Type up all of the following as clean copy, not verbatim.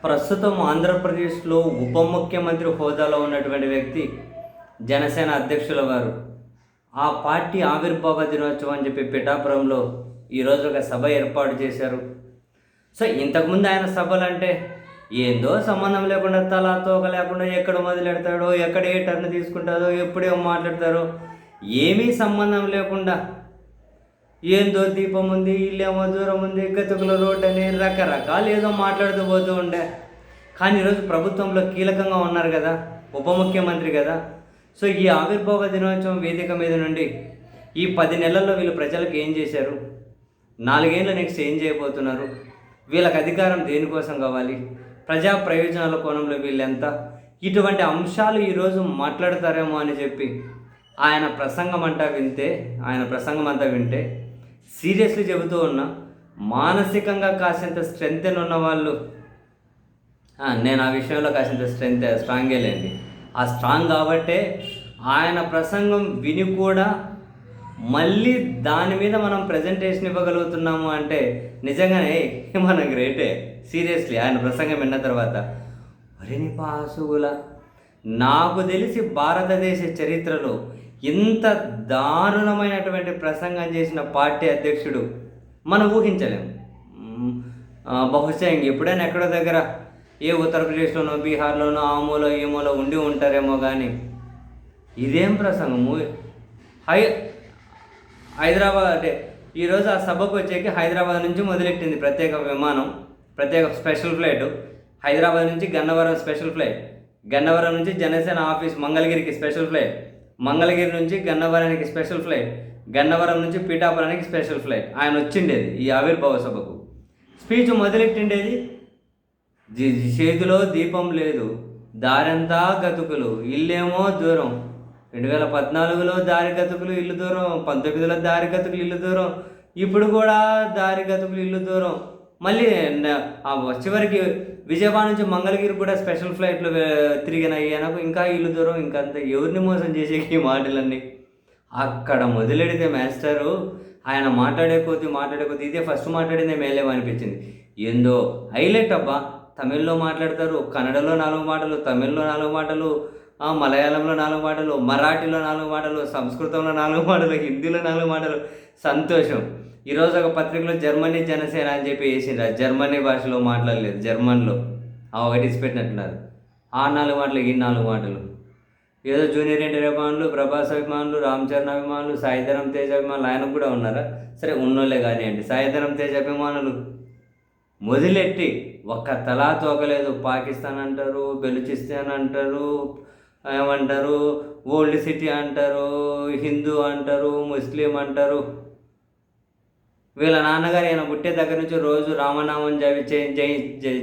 ప్రస్తుతం ఆంధ్రప్రదేశ్లో ఉప ముఖ్యమంత్రి హోదాలో ఉన్నటువంటి వ్యక్తి జనసేన అధ్యక్షుల వారు ఆ పార్టీ ఆవిర్భావ దినోత్సవం అని చెప్పి పిఠాపురంలో ఈరోజు ఒక సభ ఏర్పాటు చేశారు. సో ఇంతకుముందు ఆయన సభలు అంటే ఏందో సంబంధం లేకుండా తలా తోక లేకుండా ఎక్కడ మొదలెడతాడో, ఎక్కడ ఏ టర్న్ తీసుకుంటాడో, ఎప్పుడేమో మాట్లాడతారో ఏమీ సంబంధం లేకుండా ఏందో దీపం ఉంది, ఇల్లేమో దూరం ఉంది, గతుకుల రోడ్ అని రకరకాలు ఏదో మాట్లాడుతూ పోతూ ఉండే. కానీ ఈరోజు ప్రభుత్వంలో కీలకంగా ఉన్నారు కదా, ఉప ముఖ్యమంత్రి కదా. సో ఈ ఆవిర్భావ దినోత్సవం వేదిక మీద నుండి ఈ 10 నెలల్లో వీళ్ళు ప్రజలకు ఏం చేశారు, 4 ఏళ్ళ నెక్స్ట్ ఏం చేయబోతున్నారు, వీళ్ళకి అధికారం దేనికోసం కావాలి, ప్రజా ప్రయోజనాల కోణంలో వీళ్ళెంత, ఇటువంటి అంశాలు ఈరోజు మాట్లాడతారేమో అని చెప్పి ఆయన ప్రసంగం అంతా వింటే సీరియస్లీ చెబుతూ ఉన్నా, మానసికంగా కాసింత స్ట్రెంగ్త్ ఉన్న వాళ్ళు, నేను ఆ విషయంలో కాసింత స్ట్రాంగే లేండి. ఆ స్ట్రాంగ్ కాబట్టే ఆయన ప్రసంగం విని కూడా మళ్ళీ దాని మీద మనం ప్రజెంటేషన్ ఇవ్వగలుగుతున్నాము అంటే నిజంగానే మన గ్రేటే. సీరియస్లీ ఆయన ప్రసంగం విన్న తర్వాత వరిని పాసుగుల నాకు తెలిసి భారతదేశ చరిత్రలో ఇంత దారుణమైనటువంటి ప్రసంగం చేసిన పార్టీ అధ్యక్షుడు మనం ఊహించలేము. బహుశా ఎప్పుడైనా ఎక్కడో దగ్గర ఏ ఉత్తరప్రదేశ్లోనో, బీహార్లోనో, ఆమోలో ఏమోలో ఉండి ఉంటారేమో. కానీ ఇదేం ప్రసంగము. హైదరాబాద్ అంటే ఈరోజు ఆ సభకు వచ్చేకి హైదరాబాద్ నుంచి మొదలెట్టింది ప్రత్యేక స్పెషల్ ఫ్లైట్. హైదరాబాద్ నుంచి గన్నవరం స్పెషల్ ఫ్లైట్, గన్నవరం నుంచి జనసేన ఆఫీస్ మంగళగిరికి స్పెషల్ ఫ్లైట్, మంగళగిరి నుంచి గన్నవరానికి స్పెషల్ ఫ్లైట్, గన్నవరం నుంచి పిఠాపురానికి స్పెషల్ ఫ్లైట్. ఆయన వచ్చిండేది ఈ ఆవిర్భావ సభకు. స్పీచ్ మొదలెట్టిండేది, చేతిలో దీపం లేదు, దారంతా గతుకులు, ఇల్లేమో దూరం. 2014లో దారి గతుకులు ఇల్లు దూరం, 19లో దారి గతుకులు ఇల్లు దూరం, ఇప్పుడు కూడా దారి గతుకులు ఇల్లు దూరం. మళ్ళీ చివరికి విజయవాడ నుంచి మంగళగిరి కూడా స్పెషల్ ఫ్లైట్లు తిరిగినాయి అనకు, ఇంకా ఇల్లు దూరం. ఇంకంత ఎవరిని మోసం చేసే ఈ మాటలన్నీ అక్కడ మొదలెడితే మాస్టరు ఆయన మాట్లాడే కొద్దీ ఇదే ఫస్ట్ మాట్లాడిందే మేలేమో అనిపించింది. ఏందో హైలైట్ అబ్బా. తమిళ్లో మాట్లాడతారు, కన్నడలో 4 మాటలు, తమిళ్లో 4 మాటలు, మలయాళంలో 4 మాటలు, మరాఠీలో 4 మాటలు, సంస్కృతంలో 4 మాటలు, హిందీలో 4 మాటలు. సంతోషం. ఈరోజు ఒక పత్రికలో జర్మనీ జనసేన అని చెప్పి వేసిండ్రు. జర్మనీ భాషలో మాట్లాడలేదు, జర్మన్లో ఒకటి పెట్టినట్టున్నారు. ఆ 4 మాటలు, ఈ 4 మాటలు. ఏదో జూనియర్ ఎన్టీఆర్ అభిమానులు, ప్రభాస్ అభిమానులు, రామ్ చరణ్ అభిమానులు, సాయిధరం తేజ్ అభిమానులు, ఆయనకు కూడా ఉన్నారా? సరే ఉన్నోళ్ళే కానివ్వండి. సాయిధరం తేజ్ అభిమానులు మొదలెట్టి ఒక్క తలా తోకలేదు. పాకిస్తాన్ అంటారు, బెలూచిస్తాన్ అంటారు, ఏమంటారు, ఓల్డ్ సిటీ అంటారు, హిందూ అంటారు, ముస్లిం అంటారు. వీళ్ళ నాన్నగారు ఈయన పుట్టే దగ్గర నుంచి రోజు రామనామం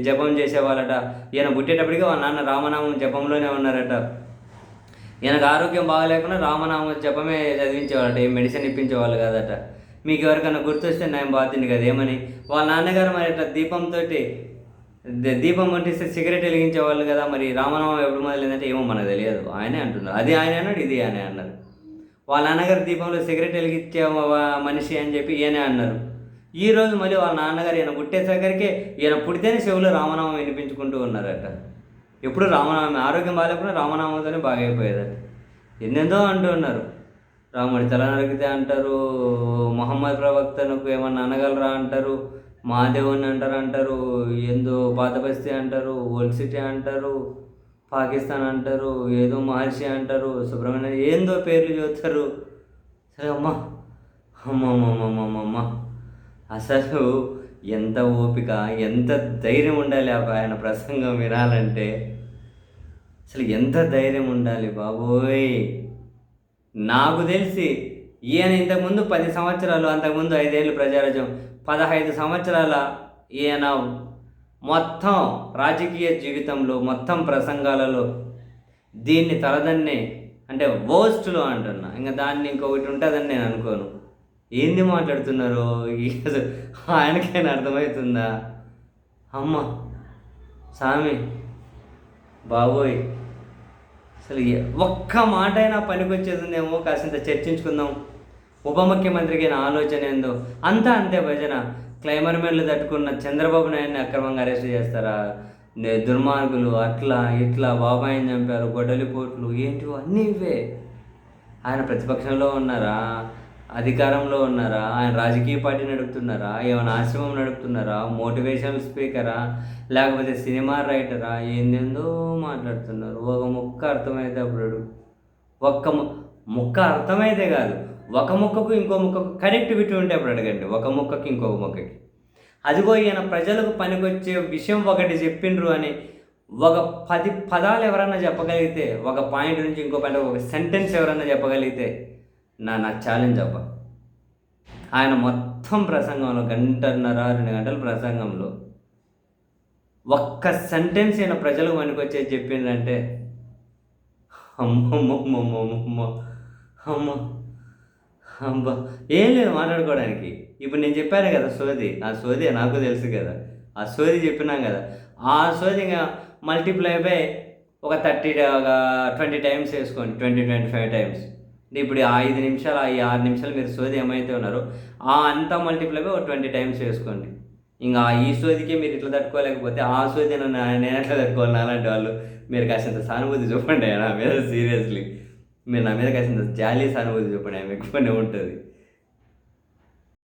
జపం చేసేవాళ్ళట. ఈయన పుట్టేటప్పటికీ వాళ్ళ నాన్న రామనామం జపంలోనే ఉన్నారట. ఈయనకు ఆరోగ్యం బాగాలేకుండా రామనామం జపమే చదివించేవాళ్ళట, ఏం మెడిసిన్ ఇప్పించేవాళ్ళు కాదట. మీకు ఎవరికైనా గుర్తొస్తే నేను బాగుంది కదా ఏమని. వాళ్ళ నాన్నగారు మరి ఇట్లా దీపం ముట్టిస్తే సిగరెట్ వెలిగించేవాళ్ళు కదా, మరి రామనామం ఎప్పుడు మొదలైందంటే ఏమో మనకు తెలియదు. ఆయనే అంటున్నారు, అది ఆయన అన్నాడు, ఇది ఆయనే అన్నారు. వాళ్ళ నాన్నగారు దీపంలో సిగరెట్ వెలిగించే మనిషి అని చెప్పి ఈయనే అన్నారు. ఈరోజు మళ్ళీ వాళ్ళ నాన్నగారు ఈయన పుట్టేసరికి ఈయన పుడితేనే చెవులు రామనామం వినిపించుకుంటూ ఉన్నారట. ఎప్పుడు రామనామం, ఆరోగ్యం బాగాలేకుండా రామనామంతోనే బాగా అయిపోయేదట. ఎన్నెందో అంటూ ఉన్నారు. రాముడి తల నరికితే అంటారు, మొహమ్మద్ ప్రవక్తనుకు ఏమన్నా అనగలరా అంటారు, మహాదేవుని అంటారు, ఏందో పాతబస్తీ అంటారు, ఓల్డ్ సిటీ అంటారు, పాకిస్తాన్ అంటారు, ఏదో మహర్షి అంటారు, సుబ్రహ్మణ్యం ఏందో పేర్లు చూస్తారు. సరే అమ్మ అసలు ఎంత ఓపిక, ఎంత ధైర్యం ఉండాలి ఆయన ప్రసంగం వినాలంటే. అసలు ఎంత ధైర్యం ఉండాలి బాబోయ్. నాకు తెలిసి ఈయన ఇంతకుముందు 10 సంవత్సరాలు, అంతకుముందు 5 ఏళ్ళు ప్రజారాజ్యం, 15 సంవత్సరాల ఈయన మొత్తం రాజకీయ జీవితంలో, మొత్తం ప్రసంగాలలో దీన్ని తలదన్నే అంటే వర్స్ట్లో అంటున్నా. ఇంకా దాన్ని ఇంకొకటి ఉంటుందని నేను అనుకోను. ఏంది మాట్లాడుతున్నారు ఆయనకైనా అర్థమవుతుందా? అమ్మ సామి బాబోయ్. అసలు ఒక్క మాట అయినా పనికొచ్చేది ఉందేమో, కాసింత చర్చించుకుందాం. ఉప ముఖ్యమంత్రికి ఆలోచన ఏందో అంతా అంతే భజన. క్లైమర్ మెన్లు తట్టుకున్న చంద్రబాబు నాయుడిని అక్రమంగా అరెస్ట్ చేస్తారా? దుర్మార్గులు అట్లా ఇట్లా బాబాయిని చంపారు, గొడ్డలిపోట్లు ఏంటివో అన్నీ ఇవే. ఆయన ప్రతిపక్షంలో ఉన్నారా, అధికారంలో ఉన్నారా, ఆయన రాజకీయ పార్టీ నడుపుతున్నారా, ఏమైనా ఆశ్రమం నడుపుతున్నారా, మోటివేషనల్ స్పీకరా, లేకపోతే సినిమా రైటరా, ఏందేందో మాట్లాడుతున్నారు. ఒక ముక్క అర్థమైతే అప్పుడు ఒక్క ముక్క అర్థమైతే కాదు, ఒక ముక్కకు ఇంకో ముక్కకు కనెక్టివిటీ ఉంటే అప్పుడు అడగండి. ఒక ముక్కకి ఇంకొక ముక్కకి అదిగో ఈయన ప్రజలకు పనికొచ్చే విషయం ఒకటి చెప్పిండ్రు అని ఒక 10 పదాలు ఎవరన్నా చెప్పగలిగితే, ఒక పాయింట్ నుంచి ఇంకో పాయింట్ ఒక సెంటెన్స్ ఎవరన్నా చెప్పగలిగితే నా ఛాలెంజ్ అబ్బా. ఆయన మొత్తం ప్రసంగంలో 1.5 2 గంటల ప్రసంగంలో ఒక్క సెంటెన్స్ ఈయన ప్రజలకు పనికొచ్చేది చెప్పిందంటే అమ్మమ్మమ్మమ్మమ్మ అమ్మ అబ్బా, ఏం లేదు మాట్లాడుకోవడానికి. ఇప్పుడు నేను చెప్పాను కదా సోది, ఆ సోది నాకు తెలుసు కదా, ఆ సోది చెప్పినాం కదా, ఆ సోది ఇంకా మల్టిప్లై బై ఒక 20 టైమ్స్ వేసుకోండి, 25 టైమ్స్. ఇప్పుడు ఆ 5 నిమిషాలు, ఆ 6 నిమిషాలు మీరు సోది ఏమైతే ఉన్నారో ఆ అంతా మల్టిప్లై బై ఒక 20 టైమ్స్ వేసుకోండి. ఇంకా ఈ సోదికి మీరు ఇట్లా తట్టుకోలేకపోతే ఆ సోది నేను ఎట్లా తట్టుకోవాలి? అలాంటి వాళ్ళు మీరు కాసింత సానుభూతి చూపండి నా మీద. సీరియస్లీ మీరు నా మీద కాసింత జాలి సానుభూతి చూపండి, ఆమె ఎక్కువనే ఉంటుంది.